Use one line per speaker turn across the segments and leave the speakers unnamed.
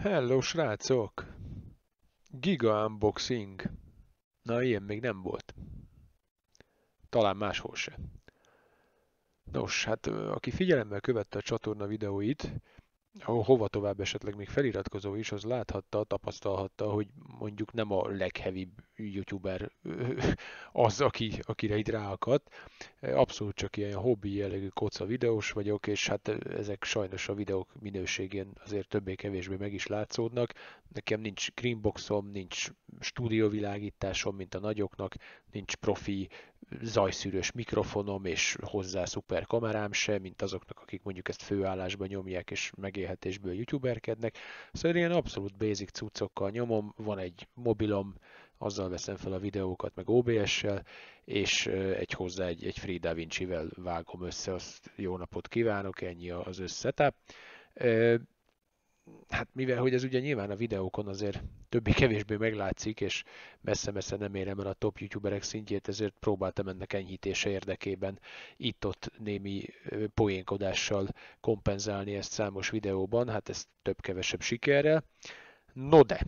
Hello, srácok! Giga unboxing. Na, ilyen még nem volt. Talán máshol se. Nos, hát aki figyelemmel követte a csatorna videóit, hova tovább esetleg még feliratkozó is, az láthatta, tapasztalhatta, hogy mondjuk nem a legheavybb youtuber az, akire itt ráakadt. Abszolút csak ilyen hobbi jellegű koca videós vagyok, és hát ezek sajnos a videók minőségén azért többé-kevésbé meg is látszódnak. Nekem nincs greenboxom, nincs stúdióvilágításom, mint a nagyoknak, nincs profi zajszűrős mikrofonom, és hozzá szuper kamerám se, mint azoknak, akik mondjuk ezt főállásban nyomják, és megélhetésből youtuberkednek. Szóval ilyen abszolút basic cuccokkal nyomom, van egy mobilom, azzal veszem fel a videókat, meg OBS-sel, és egy Free DaVinci-vel vágom össze, azt jó napot kívánok, ennyi az összetap. Hát mivel, hogy ez ugye nyilván a videókon azért többé-kevésbé meglátszik, és messze-messze nem érem el a top youtuberek szintjét, ezért próbáltam ennek enyhítése érdekében itt-ott némi poénkodással kompenzálni ezt számos videóban, hát ez több-kevesebb sikerrel. No de,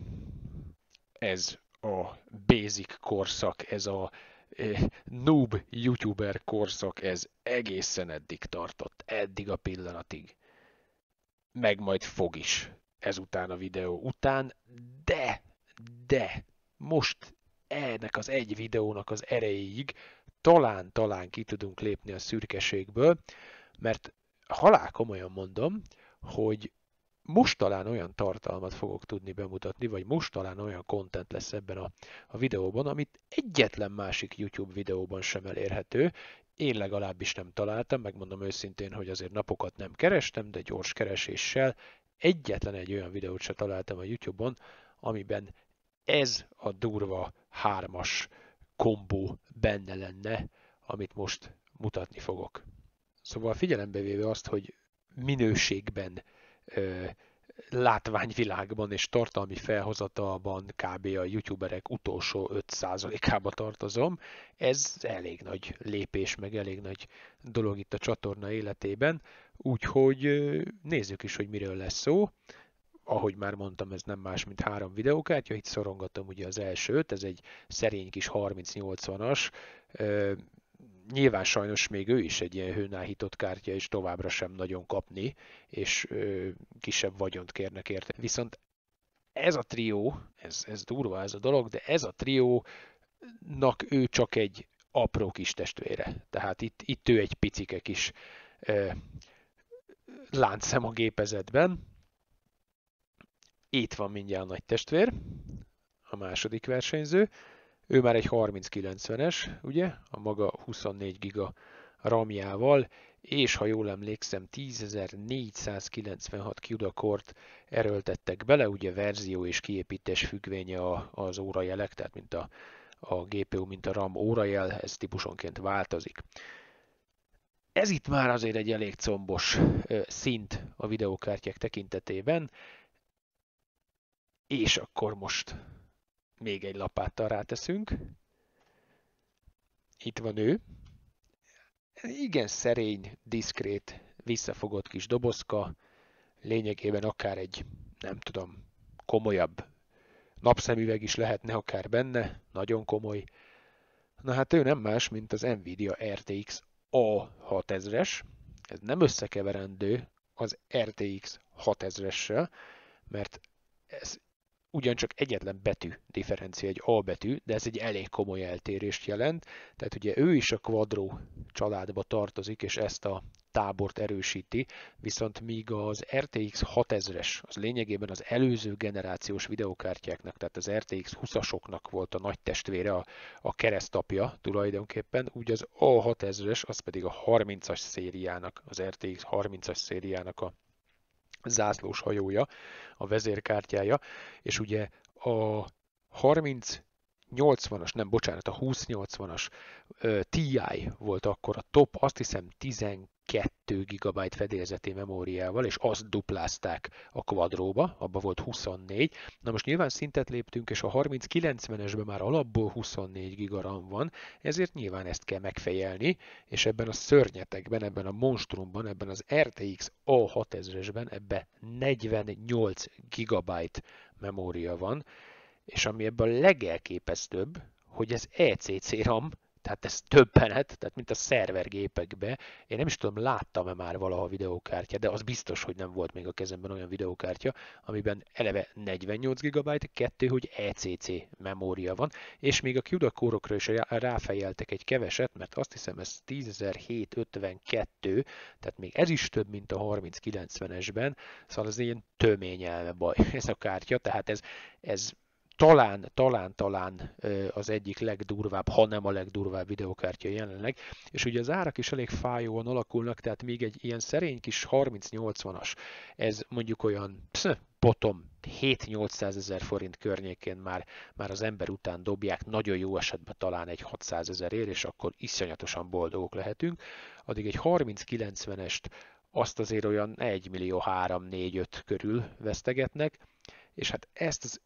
ez a basic korszak, ez a noob youtuber korszak, ez egészen eddig tartott, eddig a pillanatig. Meg majd fog is ezután a videó után, de most ennek az egy videónak az erejéig talán ki tudunk lépni a szürkeségből, mert halál komolyan mondom, hogy most talán olyan tartalmat fogok tudni bemutatni, vagy most talán olyan content lesz ebben a videóban, amit egyetlen másik YouTube videóban sem elérhető. Én legalábbis nem találtam, megmondom őszintén, hogy azért napokat nem kerestem, de gyors kereséssel egyetlen egy olyan videót se találtam a YouTube-on, amiben ez a durva hármas kombó benne lenne, amit most mutatni fogok. Szóval figyelembe véve azt, hogy minőségben, látványvilágban és tartalmi felhozatalban kb. A youtuberek utolsó 5%-ába tartozom, ez elég nagy lépés, meg elég nagy dolog itt a csatorna életében, úgyhogy nézzük is, hogy miről lesz szó. Ahogy már mondtam, ez nem más, mint 3 videókártya, itt szorongatom ugye az elsőt, ez egy szerény kis 3080-as, nyilván sajnos még ő is egy ilyen hőnáhított kártya, és továbbra sem nagyon kapni, és kisebb vagyont kérnek érte. Viszont ez a trió, ez durva ez a dolog, de ez a triónak ő csak egy apró kis testvére. Tehát itt ő egy picike kis láncszem a gépezetben. Itt van mindjárt a nagy testvér, a második versenyző. Ő már egy 3090-es, ugye, a maga 24 giga RAM-jával, és ha jól emlékszem, 10.496 CUDA-kort erőltettek bele, ugye verzió és kiépítés függvénye az órajelek, tehát mint a GPU, mint a RAM órajel, ez típusonként változik. Ez itt már azért egy elég combos szint a videókártyák tekintetében, és akkor most még egy lapáttal ráteszünk. Itt van ő. Igen szerény, diszkrét, visszafogott kis dobozka. Lényegében akár egy, nem tudom, komolyabb napszemüveg is lehetne akár benne. Nagyon komoly. Na hát ő nem más, mint az Nvidia RTX A6000-es. Ez nem összekeverendő az RTX 6000-essel, mert ez ugyancsak egyetlen betű differencia, egy A betű, de ez egy elég komoly eltérést jelent. Tehát ugye ő is a Quadro családba tartozik, és ezt a tábort erősíti, viszont míg az RTX 6000-es, az lényegében az előző generációs videokártyáknak, tehát az RTX 20-asoknak volt a nagy testvére, a keresztapja tulajdonképpen, úgy az A6000-es, az pedig a 30-as szériának, az RTX 30-as szériának a zászlós hajója, a vezérkártyája, és ugye a 3080-as, nem, bocsánat, a 2080-as TI volt akkor a top, azt hiszem 2 GB fedélzeti memóriával, és azt duplázták a Quadróba, abban volt 24. Na most nyilván szintet léptünk, és a 3090-esben már alapból 24 GB RAM van, ezért nyilván ezt kell megfejelni, és ebben a szörnyetekben, ebben a monstrumban, ebben az RTX A6000-esben ebben 48 GB memória van, és ami ebben a legelképesztőbb, hogy ez ECC RAM, tehát ez többenet, tehát mint a szervergépekbe. Én nem is tudom, láttam-e már valaha videókártya, de az biztos, hogy nem volt még a kezemben olyan videókártya, amiben eleve 48 GB, kettő, hogy ECC memória van, és még a CUDA kórokra is ráfejeltek egy keveset, mert azt hiszem ez 10752, tehát még ez is több, mint a 3090-esben, szóval ez ilyen tömény elmebaj ez a kártya, tehát ez talán az egyik legdurvább, ha nem a legdurvább videokártya jelenleg, és ugye az árak is elég fájóan alakulnak, tehát még egy ilyen szerény kis 3080-as, ez mondjuk olyan potom 7-800 ezer forint környékén már az ember után dobják, nagyon jó esetben talán egy 600 ezerért, és akkor iszonyatosan boldogok lehetünk, addig egy 3090-est azt azért olyan 1 millió 3-4-5 körül vesztegetnek, és hát ezt az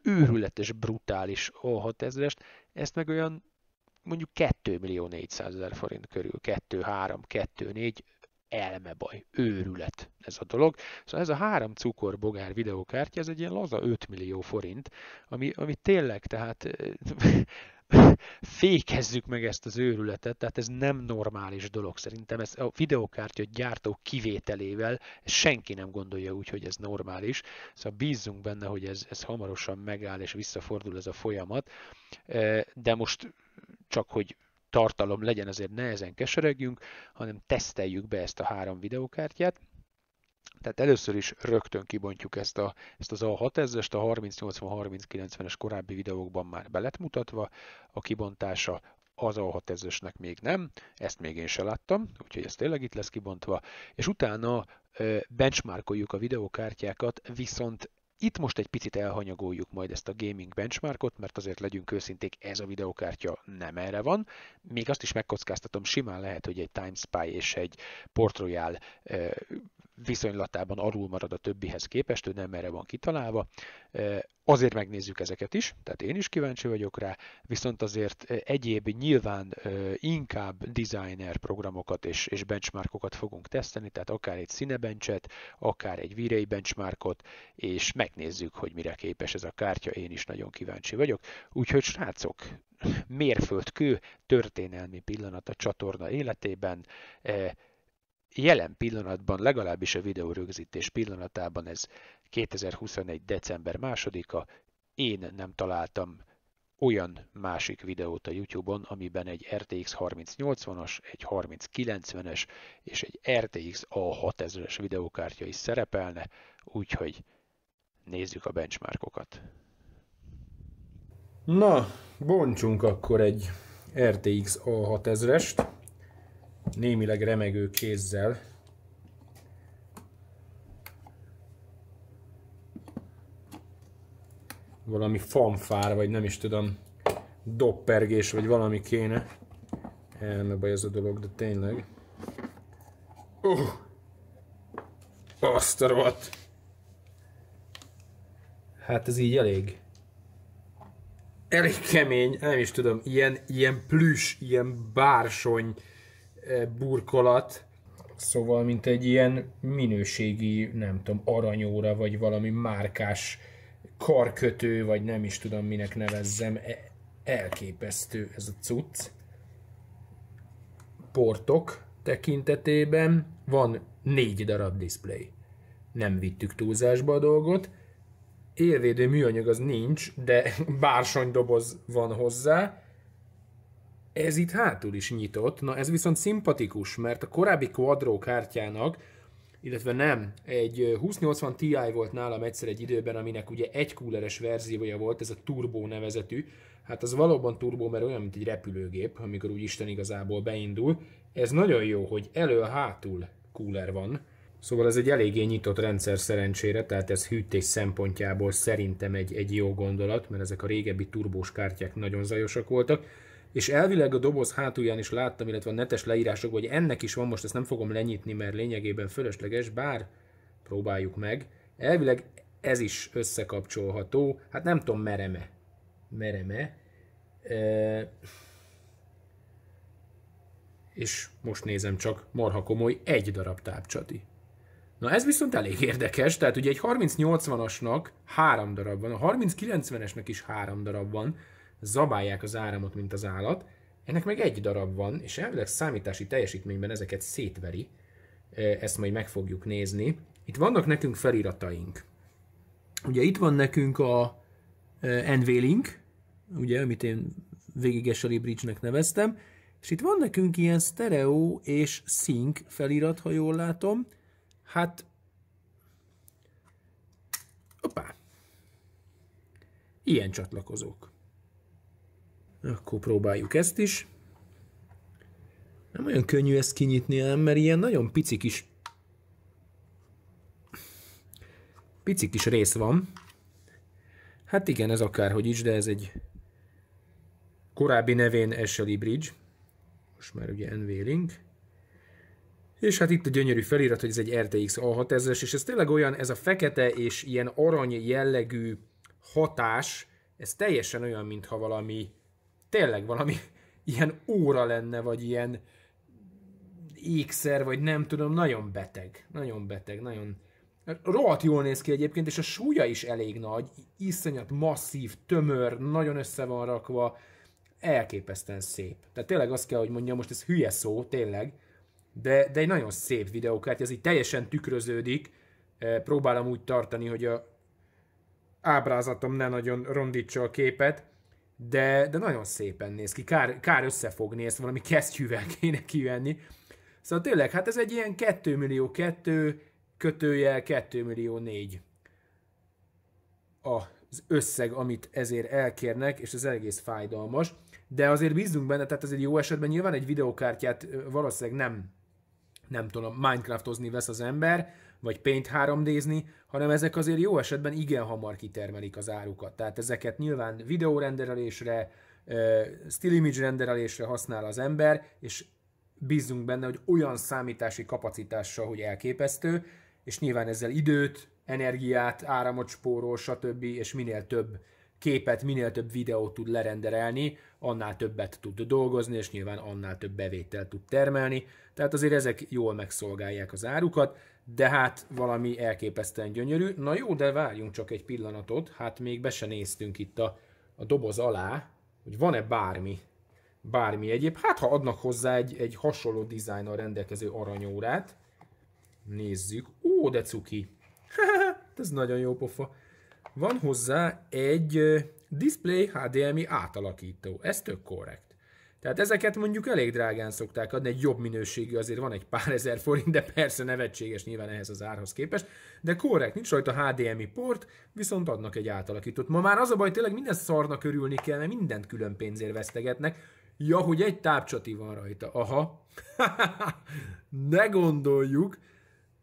őrületes, brutális A6000-est, ezt meg olyan mondjuk 2 millió 400 ezer forint körül, 2-3, 2-4, elmebaj, őrület ez a dolog. Szóval ez a 3 cukorbogár videókártya, ez egy ilyen laza 5 millió forint, ami tényleg, tehát fékezzük meg ezt az őrületet, tehát ez nem normális dolog szerintem, ez a videókártya gyártó kivételével senki nem gondolja úgy, hogy ez normális, szóval bízzunk benne, hogy ez hamarosan megáll és visszafordul ez a folyamat, de most csak, hogy tartalom legyen, azért ne ezen keseregjünk, hanem teszteljük be ezt a 3 videókártyát. Tehát először is rögtön kibontjuk ezt az A6000-est, a 3080-3090-es korábbi videókban már be lett mutatva, a kibontása az A6000-esnek még nem, ezt még én se láttam, úgyhogy ez tényleg itt lesz kibontva, és utána benchmarkoljuk a videókártyákat, viszont itt most egy picit elhanyagoljuk majd ezt a gaming benchmarkot, mert azért legyünk őszinték, ez a videókártya nem erre van. Még azt is megkockáztatom, simán lehet, hogy egy TimeSpy és egy Port Royal viszonylatában alul marad a többihez képest, ő nem erre van kitalálva. Azért megnézzük ezeket is, tehát én is kíváncsi vagyok rá, viszont azért egyéb nyilván inkább designer programokat és benchmarkokat fogunk teszteni, tehát akár egy Cinebenchet, akár egy V-Ray benchmarkot, és megnézzük, hogy mire képes ez a kártya, én is nagyon kíváncsi vagyok. Úgyhogy srácok, mérföldkő, történelmi pillanat a csatorna életében, jelen pillanatban, legalábbis a videórögzítés pillanatában ez 2021. december 2-a, én nem találtam olyan másik videót a YouTube-on, amiben egy RTX 3080-as, egy 3090-es és egy RTX A6000-es videókártya is szerepelne, úgyhogy nézzük a benchmarkokat.
Na, bontsunk akkor egy RTX A6000-est, némileg remegő kézzel. Valami fanfár, vagy nem is tudom, doppergés, vagy valami kéne. Elmebaj ez a dolog, de tényleg. Azt a rohadt! Hát ez így elég kemény, nem is tudom, ilyen plüss, ilyen bársony burkolat. Szóval, mint egy ilyen minőségi, nem tudom, aranyóra, vagy valami márkás karkötő, vagy nem is tudom, minek nevezzem. Elképesztő ez a cucc. Portok tekintetében van 4 darab display. Nem vittük túlzásba a dolgot. Élvédő műanyag az nincs, de bársonydoboz van hozzá. Ez itt hátul is nyitott, na ez viszont szimpatikus, mert a korábbi Quadro kártyának, illetve nem, egy 2080 Ti volt nálam egyszer egy időben, aminek ugye egy cooleres verziója volt, ez a Turbo nevezetű. Hát az valóban turbo, mert olyan, mint egy repülőgép, amikor úgy Isten igazából beindul. Ez nagyon jó, hogy elől-hátul cooler van. Szóval ez egy eléggé nyitott rendszer szerencsére, tehát ez hűtés szempontjából szerintem egy jó gondolat, mert ezek a régebbi turbós kártyák nagyon zajosak voltak. és elvileg a doboz hátulján is láttam, illetve a netes leírásokban, hogy ennek is van, most ezt nem fogom lenyitni, mert lényegében fölösleges, bár próbáljuk meg. Elvileg ez is összekapcsolható, hát nem tudom, mereme. És most nézem csak, marha komoly, 1 darab tápcsati. Na ez viszont elég érdekes, tehát ugye egy 3080-asnak 3 darab van, a 3090-esnek is 3 darab van, zabálják az áramot, mint az állat, ennek meg 1 darab van, és elvileg számítási teljesítményben ezeket szétveri, ezt majd meg fogjuk nézni. Itt vannak nekünk felirataink. Ugye itt van nekünk a NVLink, ugye, amit én végig SLI Bridge-nek neveztem, és itt van nekünk ilyen stereo és sync felirat, ha jól látom. Hát, hoppá, ilyen csatlakozók. Akkor próbáljuk ezt is. Nem olyan könnyű ezt kinyitni, mert ilyen nagyon pici kis rész van. Hát igen, ez akárhogy is, de ez egy korábbi nevén SLI Bridge. Most már ugye NVLink. És hát itt a gyönyörű felirat, hogy ez egy RTX A6000-es, és ez tényleg olyan, ez a fekete és ilyen arany jellegű hatás, ez teljesen olyan, mintha valami, tényleg valami ilyen óra lenne, vagy ilyen ékszer, vagy nem tudom, nagyon beteg, nagyon rohadt jól néz ki egyébként, és a súlya is elég nagy, iszonyat masszív, tömör, nagyon össze van rakva, elképesztően szép. Tehát tényleg azt kell, hogy mondjam, most ez hülye szó, tényleg, de egy nagyon szép videókártya, ez így teljesen tükröződik, próbálom úgy tartani, hogy a ábrázatom ne nagyon rondítsa a képet, de nagyon szépen néz ki, kár összefogni, ezt valami kesztyűvel kéne kivenni. Szóval tényleg, hát ez egy ilyen 2 millió 2 kötőjel 2 millió 4 az összeg, amit ezért elkérnek, és ez egész fájdalmas, de azért bízunk benne, tehát ez egy jó esetben nyilván egy videókártyát valószínűleg nem tudom, Minecraftozni vesz az ember, vagy Paint 3D-zni, hanem ezek azért jó esetben igen hamar kitermelik az árukat. Tehát ezeket nyilván videórenderelésre, still image renderelésre használ az ember, és bízunk benne, hogy olyan számítási kapacitással, hogy elképesztő, és nyilván ezzel időt, energiát, áramot spórol, stb. És minél több képet, minél több videót tud lerenderelni, annál többet tud dolgozni, és nyilván annál több bevételt tud termelni. Tehát azért ezek jól megszolgálják az árukat, de hát valami elképesztően gyönyörű. Na jó, de várjunk csak egy pillanatot, hát még be se néztünk itt a doboz alá, hogy van-e bármi egyéb. Hát ha adnak hozzá egy hasonló dizájnnal rendelkező aranyórát, nézzük. Ó, de cuki! Ez nagyon jó pofa. Van hozzá egy Display HDMI átalakító. Ez tök korrekt. Tehát ezeket mondjuk elég drágán szokták adni, egy jobb minőségű, azért van egy pár ezer forint, de persze nevetséges nyilván ehhez az árhoz képest. De korrekt, nincs rajta HDMI port, viszont adnak egy átalakítót. Ma már az a baj, tényleg minden szarnak örülni kell, mert mindent külön pénzért vesztegetnek. Ja, hogy egy tápcsati van rajta. Aha. Ne gondoljuk.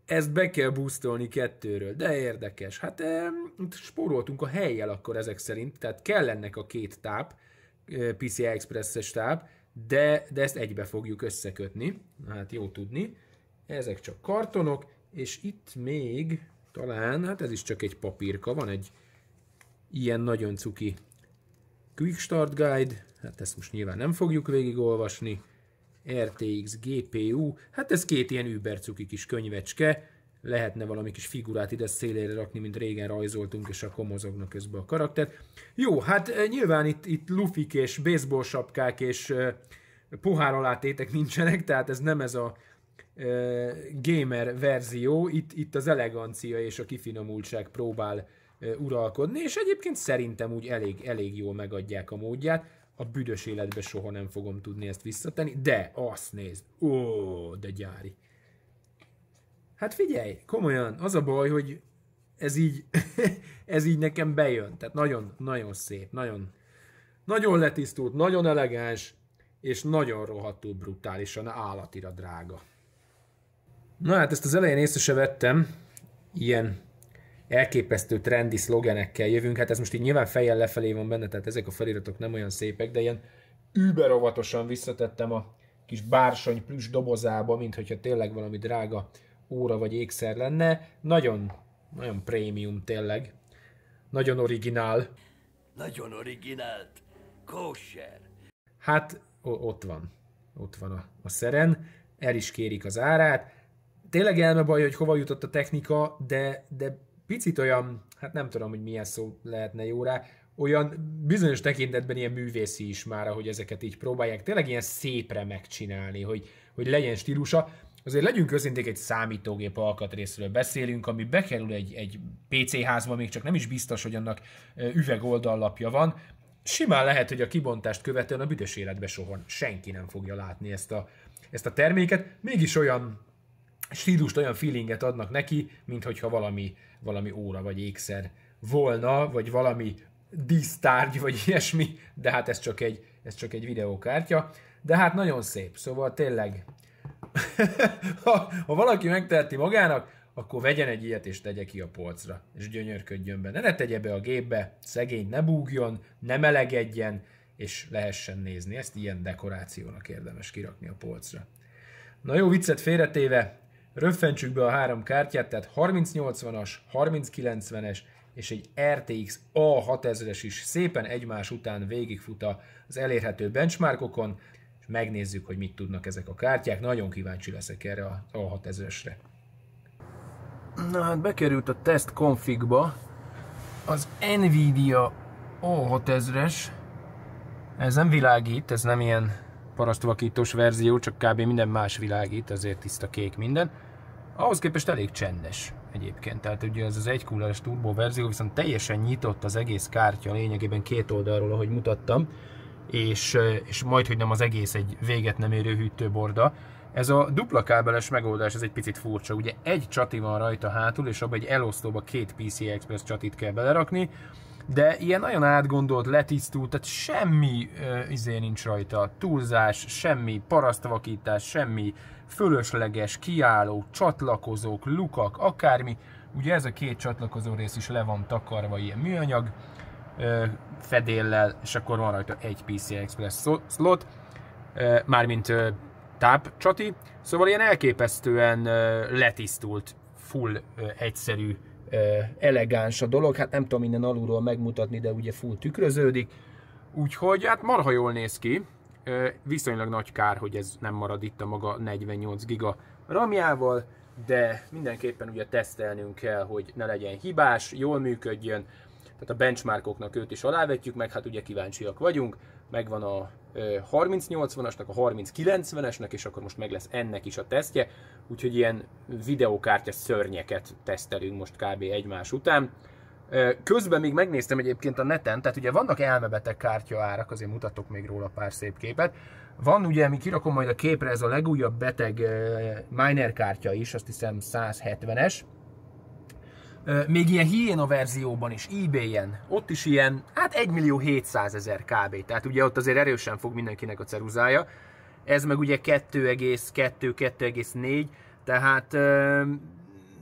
Ezt be kell boostolni 2-ről, de érdekes. Hát spóroltunk a hellyel akkor ezek szerint, tehát kell ennek a 2 táp, PCI Express-es táp, de ezt egybe fogjuk összekötni. Hát jó tudni. Ezek csak kartonok, és itt még talán, hát ez is csak egy papírka, van egy ilyen nagyon cuki Quick Start Guide, hát ezt most nyilván nem fogjuk végigolvasni. RTX GPU, hát ez 2 ilyen übercuki kis könyvecske, lehetne valami kis figurát ide szélére rakni, mint régen rajzoltunk, és akkor mozognak közben a karakter. Jó, hát nyilván itt lufik és baseball sapkák és pohár alátétek nincsenek, tehát ez nem ez a gamer verzió, itt az elegancia és a kifinomultság próbál uralkodni, és egyébként szerintem úgy elég jól megadják a módját. A büdös életben soha nem fogom tudni ezt visszatenni, de azt nézd, ó, de gyári. Hát figyelj, komolyan, az a baj, hogy ez így, ez így nekem bejön, tehát nagyon szép, nagyon letisztult, nagyon elegáns, és nagyon rohadtul brutálisan állatira drága. Na hát ezt az elején észre se vettem, ilyen elképesztő trendi szlogenekkel jövünk, hát ez most így nyilván fejjel lefelé van benne, tehát ezek a feliratok nem olyan szépek, de ilyen über óvatosan visszatettem a kis bársony plüss dobozába, mint hogyha tényleg valami drága óra vagy ékszer lenne. Nagyon, nagyon prémium tényleg. Nagyon originál.
Nagyon originált. Kosher.
Hát ott van. Ott van a szeren. El is kérik az árát. Tényleg elmebaj, hogy hova jutott a technika, de picit olyan, hát nem tudom, hogy milyen szó lehetne jó rá, olyan bizonyos tekintetben ilyen művészi is már, ahogy ezeket így próbálják tényleg ilyen szépre megcsinálni, hogy legyen stílusa. Azért legyünk őszinték, egy számítógép alkatrészről beszélünk, ami bekerül egy PC házba, még csak nem is biztos, hogy annak üvegoldallapja van. Simán lehet, hogy a kibontást követően a büdös életbe soha senki nem fogja látni ezt a terméket. Mégis olyan stílust, olyan feelinget adnak neki, mint hogyha valami óra vagy ékszer volna, vagy valami dísztárgy, vagy ilyesmi, de hát ez csak egy videókártya. De hát nagyon szép, szóval tényleg, ha valaki megteheti magának, akkor vegyen egy ilyet és tegye ki a polcra, és gyönyörködjön benne. Ne tegye be a gépbe, szegény ne búgjon, ne melegedjen, és lehessen nézni. Ezt ilyen dekorációnak érdemes kirakni a polcra. Na jó, viccet félretéve, röffentsük be a 3 kártyát, tehát 3080-as, 3090-es és egy RTX A6000-es is szépen egymás után végigfut az elérhető benchmarkokon, és megnézzük, hogy mit tudnak ezek a kártyák. Nagyon kíváncsi leszek erre az A6000-esre. Na hát bekerült a test configba az Nvidia A6000-es. Ez nem világít, ez nem ilyen parasztvakítós verzió, csak kb. Minden más világít, azért tiszta kék minden. Ahhoz képest elég csendes egyébként, tehát ugye ez az 1 cooleres turbo verzió, viszont teljesen nyitott az egész kártya, lényegében 2 oldalról, ahogy mutattam, és majdhogy nem az egész egy véget nem érő hűtőborda. Ez a dupla kábeles megoldás, ez egy picit furcsa, ugye egy csati van rajta hátul, és abban egy elosztóba 2 PCI Express csatit kell belerakni, de ilyen nagyon átgondolt, letisztult, tehát semmi nincs rajta, túlzás, semmi parasztvakítás, semmi fölösleges, kiálló, csatlakozók, lukak, akármi. Ugye ez a 2 csatlakozó rész is le van takarva ilyen műanyag fedéllel, és akkor van rajta egy PCI Express slot, mármint tápcsati. Szóval ilyen elképesztően letisztult, full egyszerű, elegáns a dolog. Hát nem tudom innen alulról megmutatni, de ugye full tükröződik. Úgyhogy hát marha jól néz ki. Viszonylag nagy kár, hogy ez nem marad itt a maga 48 giga RAM-jával, de mindenképpen ugye tesztelnünk kell, hogy ne legyen hibás, jól működjön. Tehát a benchmarkoknak őt is alávetjük, meg hát ugye kíváncsiak vagyunk. Megvan a 3080-asnak, a 3090-esnek, és akkor most meg lesz ennek is a tesztje. Úgyhogy ilyen videókártya szörnyeket tesztelünk most kb. Egymás után. Közben még megnéztem egyébként a neten, tehát ugye vannak elmebeteg kártya árak, azért mutatok még róla pár szép képet. Van ugye, mi kirakom majd a képre, ez a legújabb beteg miner kártya is, azt hiszem 170-es. Még ilyen hiéna verzióban is, eBay-en, ott is ilyen, hát 1.700.000 kb. Tehát ugye ott azért erősen fog mindenkinek a ceruzája. Ez meg ugye 2,2-2,4, tehát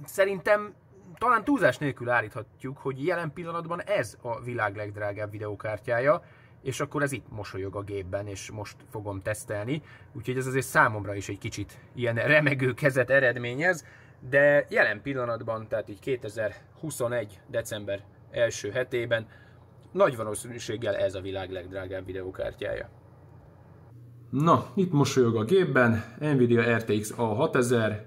szerintem talán túlzás nélkül állíthatjuk, hogy jelen pillanatban ez a világ legdrágább videókártyája, és akkor ez itt mosolyog a gépben, és most fogom tesztelni. Úgyhogy ez azért számomra is egy kicsit ilyen remegő kezet eredményez, de jelen pillanatban, tehát így 2021. december első hetében nagy valószínűséggel ez a világ legdrágább videókártyája. Na, itt mosolyog a gépben, Nvidia RTX A6000,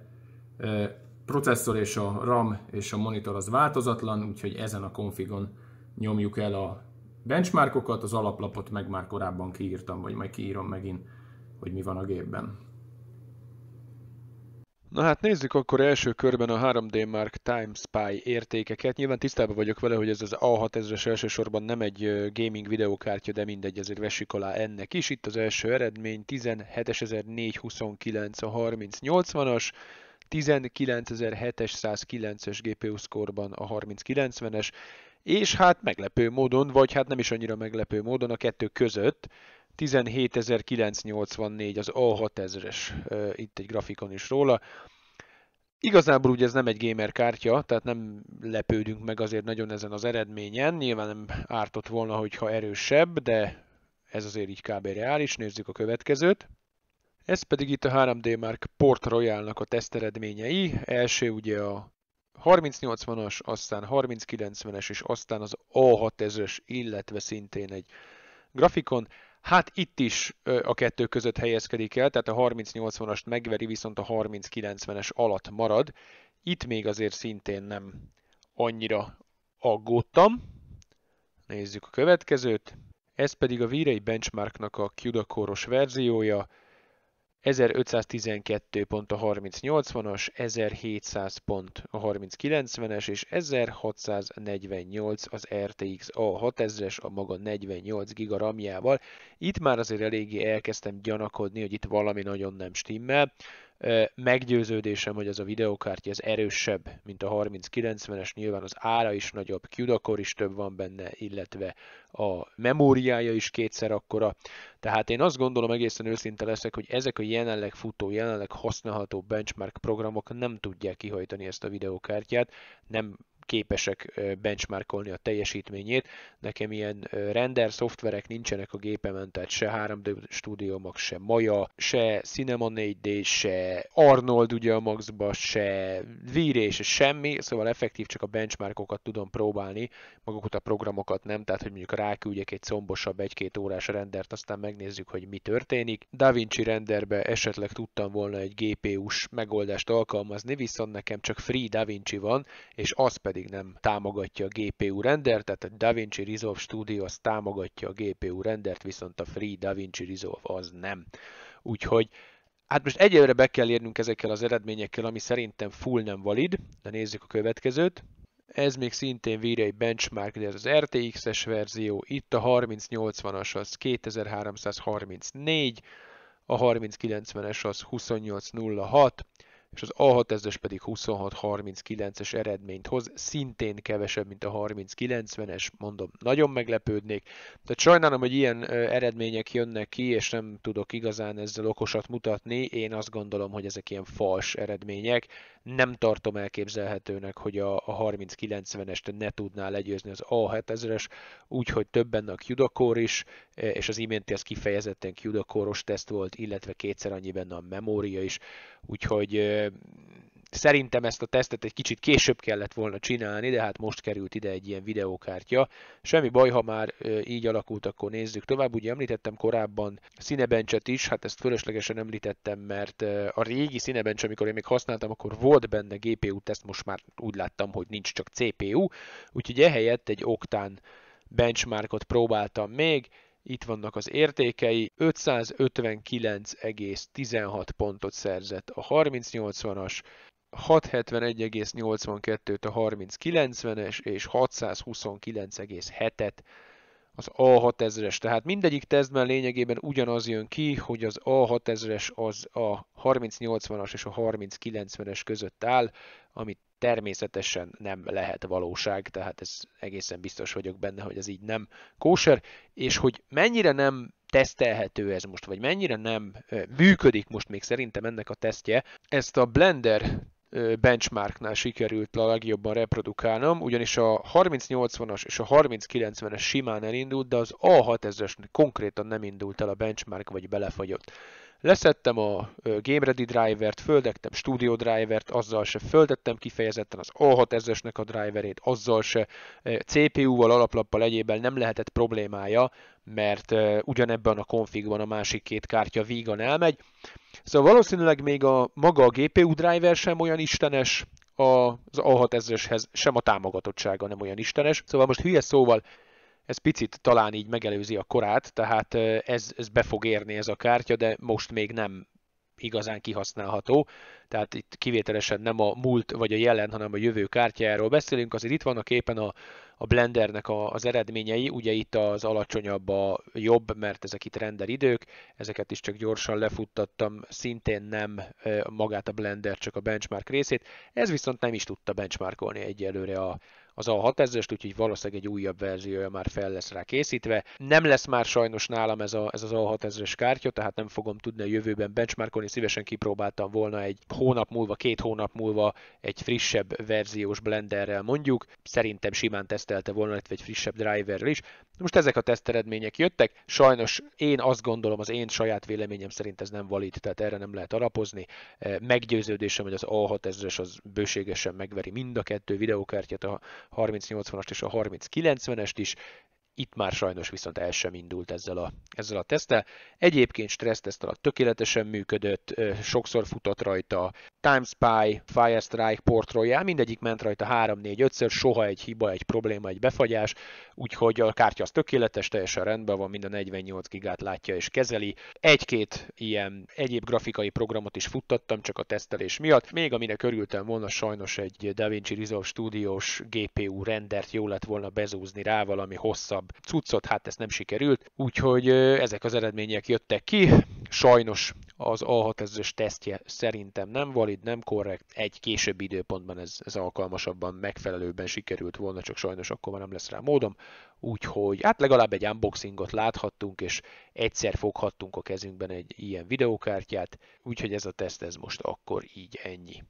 processzor és a RAM és a monitor az változatlan, úgyhogy ezen a konfigon nyomjuk el a benchmarkokat, az alaplapot meg már korábban kiírtam, vagy majd kiírom megint, hogy mi van a gépben.
Na hát nézzük akkor első körben a 3D Mark Time Spy értékeket. Nyilván tisztában vagyok vele, hogy ez az A6000-es elsősorban nem egy gaming videókártya, de mindegy, azért vessük alá ennek is. Itt az első eredmény 17.429 a 3080-as, 19.709-es GPU score-ban a 3090-es, és hát meglepő módon, vagy hát nem is annyira meglepő módon a kettő között 17.984 az A6000-es, itt egy grafikon is róla. Igazából ugye ez nem egy gamer kártya, tehát nem lepődünk meg azért nagyon ezen az eredményen. Nyilván nem ártott volna, hogyha erősebb, de ez azért így kb. Reális. Nézzük a következőt. Ez pedig itt a 3D Mark Port Royale-nak a teszteredményei. Első ugye a 3080-as, aztán 3090-es, és aztán az A6000-es, illetve szintén egy grafikon. Hát itt is a kettő között helyezkedik el, tehát a 3080-ast megveri, viszont a 3090-es alatt marad. Itt még azért szintén nem annyira aggódtam. Nézzük a következőt. Ez pedig a V-Ray Benchmarknak a CUDA Core-os verziója. 1512 pont a 3080-as, 1700 pont a 3090-es, és 1648 az RTX A6000-es a maga 48 GB RAM-jával. Itt már azért eléggé elkezdtem gyanakodni, hogy itt valami nagyon nem stimmel. Meggyőződésem, hogy ez a videokártya ez erősebb, mint a 3090-es, nyilván az ára is nagyobb, CUDA Core is több van benne, illetve a memóriája is kétszer akkora. Tehát én azt gondolom, egészen őszinte leszek, hogy ezek a jelenleg futó, jelenleg használható benchmark programok nem tudják kihajtani ezt a videokártyát, nem képesek benchmarkolni a teljesítményét. Nekem ilyen render szoftverek nincsenek a gépemen, tehát se 3D Studio Max, se Maya, se Cinema 4D, se Arnold ugye a Maxba, se V-Ray, se semmi, szóval effektív csak a benchmarkokat tudom próbálni, magukat a programokat nem, tehát hogy mondjuk ráküldjek egy combosabb 1-2 órás rendert, aztán megnézzük, hogy mi történik. DaVinci renderbe esetleg tudtam volna egy GPU-s megoldást alkalmazni, viszont nekem csak free DaVinci van, és az pedig nem támogatja a GPU rendert, tehát a DaVinci Resolve Studio az támogatja a GPU rendert, viszont a free DaVinci Resolve az nem. Úgyhogy hát most egyelőre be kell érnünk ezekkel az eredményekkel, ami szerintem full nem valid, de nézzük a következőt. Ez még szintén V-Ray Benchmark, de ez az RTX-es verzió, itt a 3080-as az 2334, a 3090-es az 2806, és az A6000-es pedig 2639-es eredményt hoz, szintén kevesebb, mint a 3090-es, mondom, nagyon meglepődnék. Tehát sajnálom, hogy ilyen eredmények jönnek ki, és nem tudok igazán ezzel okosat mutatni. Én azt gondolom, hogy ezek ilyen fals eredmények. Nem tartom elképzelhetőnek, hogy a 3090-est ne tudná legyőzni az A7000-es, úgyhogy több benne a CUDA Core is, és az iménti az kifejezetten CUDA Core-os teszt volt, illetve kétszer annyi benne a memória is, úgyhogy szerintem ezt a tesztet egy kicsit később kellett volna csinálni, de hát most került ide egy ilyen videókártya. Semmi baj, ha már így alakult, akkor nézzük tovább. Ugye említettem korábban Cinebench-et is, hát ezt fölöslegesen említettem, mert a régi Cinebench, amikor én még használtam, akkor volt benne GPU teszt, most már úgy láttam, hogy nincs csak CPU, úgyhogy ehelyett egy Octane benchmarkot próbáltam még. Itt vannak az értékei, 559,16 pontot szerzett a 3080-as, 671,82-t a 3090-es, és 629,7-et az A6000-es. Tehát mindegyik tesztben lényegében ugyanaz jön ki, hogy az A6000-es az a 3080-as és a 3090-es között áll, amit természetesen nem lehet valóság, tehát ez egészen biztos vagyok benne, hogy ez így nem kóser, és hogy mennyire nem tesztelhető ez most, vagy mennyire nem működik most még szerintem ennek a tesztje, ezt a Blender benchmarknál sikerült a legjobban reprodukálnom, ugyanis a 3080-as és a 3090-es simán elindult, de az A6000-es konkrétan nem indult el a benchmark, vagy belefagyott. Leszettem a Game Ready drivert, földettem Studio drivert, azzal se földettem kifejezetten az A6000-esnek a driverét, azzal se CPU-val, alaplappal egyébben nem lehetett problémája, mert ugyanebben a configban a másik két kártya vígan elmegy. Szóval valószínűleg még maga a GPU driver sem olyan istenes, az A6000-eshez sem a támogatottsága nem olyan istenes. Szóval most hülye szóval ez picit talán így megelőzi a korát, tehát ez be fog érni ez a kártya, de most még nem igazán kihasználható. Tehát itt kivételesen nem a múlt vagy a jelen, hanem a jövő kártyájáról beszélünk. Azért itt vannak éppen a Blendernek az eredményei, ugye itt az alacsonyabb a jobb, mert ezek itt renderidők, ezeket is csak gyorsan lefuttattam, szintén nem magát a Blender, csak a benchmark részét. Ez viszont nem is tudta benchmarkolni egyelőre a az A6000-est, úgyhogy valószínűleg egy újabb verziója már fel lesz rá készítve. Nem lesz már sajnos nálam ez az A6000-es kártya, tehát nem fogom tudni a jövőben benchmarkolni, szívesen kipróbáltam volna egy hónap múlva, 2 hónap múlva egy frissebb verziós blenderrel mondjuk, szerintem simán tesztelte volna, illetve egy frissebb driverrel is. Most ezek a teszteredmények jöttek, sajnos én azt gondolom, az én saját véleményem szerint ez nem valid, tehát erre nem lehet alapozni. Meggyőződésem, hogy az A6000-es az bőségesen megveri mind a kettő videókártyát, a 3080-ast és a 3090-est is. Itt már sajnos viszont el sem indult ezzel a teszttel. Egyébként stresszteszt alatt tökéletesen működött, sokszor futott rajta TimeSpy, Firestrike, Port Royal, mindegyik ment rajta 3-4-5-ször, soha egy hiba, egy probléma, egy befagyás, úgyhogy a kártya az tökéletes, teljesen rendben van, mind a 48 gigát látja és kezeli. Egy-két ilyen egyéb grafikai programot is futtattam, csak a tesztelés miatt. Még aminek örültem volna, sajnos egy DaVinci Resolve Studios GPU rendert jó lett volna bezúzni rá, valami hosszabb cuccot, hát ez nem sikerült, úgyhogy ezek az eredmények jöttek ki. Sajnos az A6000-es tesztje szerintem nem valid, nem korrekt, egy későbbi időpontban ez alkalmasabban, megfelelőbben sikerült volna, csak sajnos akkor már nem lesz rá módom, úgyhogy hát legalább egy unboxingot láthattunk, és egyszer foghattunk a kezünkben egy ilyen videókártyát, úgyhogy ez a teszt ez most akkor így ennyi.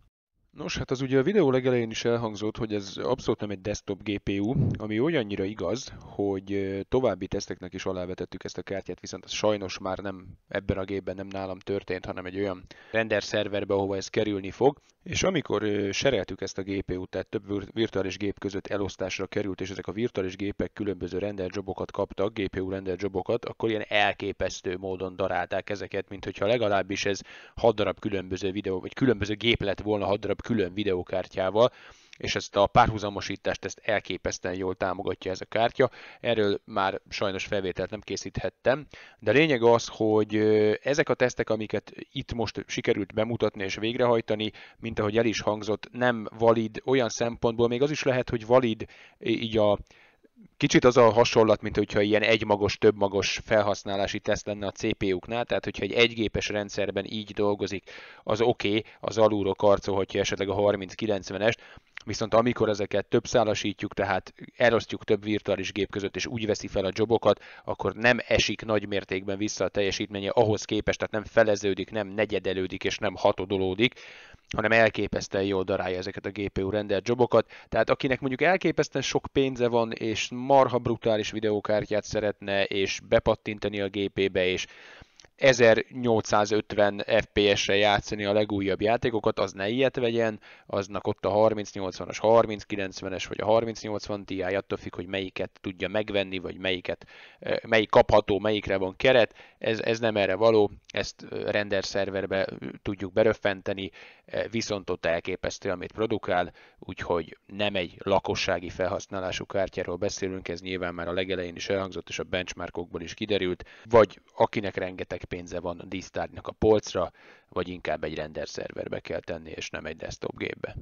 Nos, hát az ugye a videó legelején is elhangzott, hogy ez abszolút nem egy desktop GPU, ami olyannyira igaz, hogy további teszteknek is alávetettük ezt a kártyát, viszont ez sajnos már nem ebben a gépben, nem nálam történt, hanem egy olyan render szerverbe, ahova ez kerülni fog. És amikor sereltük ezt a GPU-t, tehát több virtuális gép között elosztásra került, és ezek a virtuális gépek különböző render jobokat kaptak, GPU render jobokat, akkor ilyen elképesztő módon darálták ezeket, mint hogyha legalábbis ez 6 darab különböző videó, vagy különböző gép lett volna 6 darab külön videókártyával, és ezt a párhuzamosítást ezt elképesztően jól támogatja ez a kártya. Erről már sajnos felvételt nem készíthettem, de a lényeg az, hogy ezek a tesztek, amiket itt most sikerült bemutatni és végrehajtani, mint ahogy el is hangzott, nem valid olyan szempontból, még az is lehet, hogy valid így a kicsit az a hasonlat, mint hogyha ilyen egymagos, többmagos felhasználási teszt lenne a CPU-knál, tehát hogyha egy egygépes rendszerben így dolgozik, az oké, az alulról karcolhatja esetleg a 3090-est, viszont amikor ezeket többszálasítjuk, tehát elosztjuk több virtuális gép között, és úgy veszi fel a jobokat, akkor nem esik nagy mértékben vissza a teljesítménye ahhoz képest, tehát nem feleződik, nem negyedelődik és nem hatodolódik, hanem elképesztően jól darálja ezeket a GPU rendelt jobokat. Tehát akinek mondjuk elképesztően sok pénze van, és marha brutális videókártyát szeretne, és bepattintani a gépébe, és 1850 FPS-re játszani a legújabb játékokat, az ne ilyet vegyen, aznak ott a 3080-as, 3090-es vagy a 3080 Ti, attól függ, hogy melyiket tudja megvenni, vagy melyik kapható, melyikre van keret, ez nem erre való, ezt render szerverbe tudjuk beröffenteni, viszont ott elképesztő, amit produkál, úgyhogy nem egy lakossági felhasználású kártyáról beszélünk, ez nyilván már a legelején is elhangzott, és a benchmarkokból is kiderült, vagy akinek rengeteg pénze van dísztárgynak a polcra, vagy inkább egy render szerverbe kell tenni, és nem egy desktop gépbe.